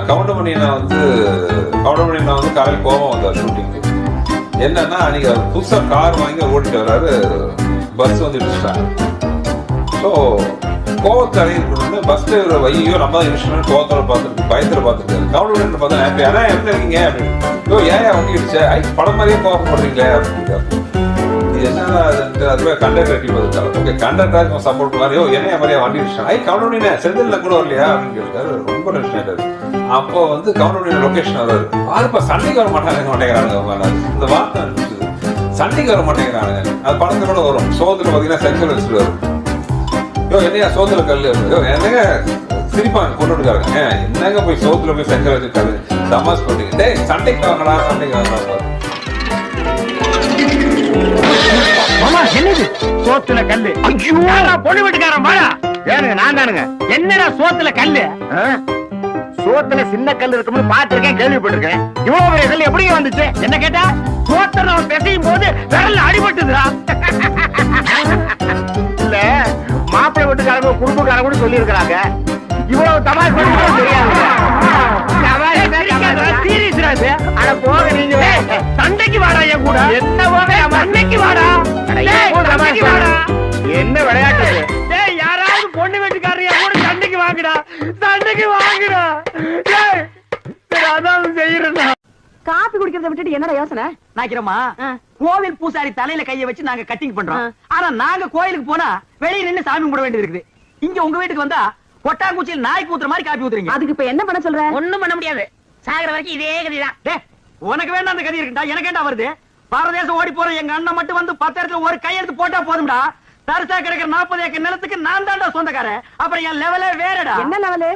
கவுண்டமணியனை வந்து காலையில் கோபம் வந்தார் ஷூட்டிங்கு. என்னன்னா அன்னைக்கு அவர் புதுசாக கார் வாங்கி ஓட்டிட்டு வர்றாரு, பஸ் வந்து இடிச்சிட்டாங்க. ஸோ கோவத்தை அடையிட்டு பஸ் டிரைவர் வையோ நம்ம தான் இன்ஸ்ட்ருமெண்ட் கோவத்தோட பார்த்துருக்கு, பயத்தில் பார்த்துருக்காரு. கவுண்டமணி பார்த்தா ஹாப்பி, ஆனால் எப்படி இருக்கீங்க அப்படின்னு. யோ ஏன் வண்டி இடிச்ச, படம் மாதிரியே கோவப்படுறீங்களே அப்படின்னு. இது என்ன அதுவே கண்டக்டர் கட்டி பார்த்துட்டாரு. ஓகே கண்டக்டராக சப்போர்ட் மாதிரியோ என்ன மாதிரியா வண்டி இடிச்சிட்டாங்க. கவுண்டமணினே செந்தில் கூட வரலையா அப்படின்னு கேட்டாரு. ரொம்ப டென்ஷன் ஆயிட்டாரு. அப்போ வந்து கவுண்டமணி லொகேஷன் வர்றாரு. பாருப்பா சண்டைக்கு வர மாட்டேங்கிறாங்க. இந்த வார்த்தை இருந்துச்சு, சண்டைக்கு வர மாட்டேங்கிறாங்க. அது படத்துல கூட வரும். சோத்துல பார்த்தீங்கன்னா செங்கல் வச்சுட்டு வரும். யோ என்னையா சோத்துல கல், யோ என்னங்க சிரிப்பாங்க கொண்டுட்டுக்காரங்க, என்னங்க போய் சோத்துல போய் செங்கல் வச்சுருக்காரு தமாஸ் பண்ணிட்டு. டேய் சண்டைக்கு வாங்கடா, சண்டைக்கு வாங்கடா. என்னது சோத்துல கல்லு? ஐயோ பொண்ணு வீட்டுக்காரன் வாடா. ஏனுங்க நான் தானுங்க. என்னடா சோத்துல கல்லு? சோத்துல சின்ன கல் இருக்கும்னு பாத்திருக்கேன், கேள்விப்பட்டிருக்கேன். இவ்வளவு பெரிய கல் எப்படி வந்துச்சு? என்ன கேட்டா சோத்தை நம்ம பிசையும் போது விரல்ல அடிபட்டுதுடா. இல்ல மாப்பிள்ளை வீட்டுக்காரங்க குடும்பக்காரங்க கூட சொல்லி இருக்கிறாங்க. இவ்வளவு தமாஷ் பண்ணி தெரியாது. சண்டைக்கு வாடா என் கூட. என்ன சண்டைக்கு வாடா, என்ன விளையாட்டு? யாராவது பொண்ணு வீட்டுக்காரங்க கூட சண்டைக்கு வாங்கடா, சண்டைக்கு வாங்கடா. அதான் செய்யறா. காப்பி குடிக்கிறத விட்டுட்டு என்னடா யோசனை? நாக்கிறோமா கோவில் பூசாரி தலையில கைய வச்சு நாங்க கட்டிங் பண்றோம். ஆனா நாங்க கோயிலுக்கு போனா வெளியே நின்று சாமி கும்பிட வேண்டியது இருக்குது. இங்க உங்க வீட்டுக்கு வந்தா கொட்டாங்குச்சியில் நாய்க்கு ஊத்துற மாதிரி காப்பி ஊத்துறீங்க. அதுக்கு இப்ப என்ன பண்ண சொல்ற? ஒண்ணும் பண்ண முடியாது. சாகர வரைக்கும் இதே கதிதான். உனக்கு வேண்டாம் அந்த கதி இருக்குடா, எனக்கு ஏண்டா வருது? பாரதேசம் ஓடி போற எங்க அண்ணன் மட்டும் வந்து 10 இடத்துல ஒரு கையெழுத்து போட்டா போதும்டா. தரிசா கிடைக்கிற 40 ஏக்கர் நிலத்துக்கு நான் தான்டா சொந்தக்காரன். அப்புறம் என் லெவலே வேறடா. என்ன லெவலு?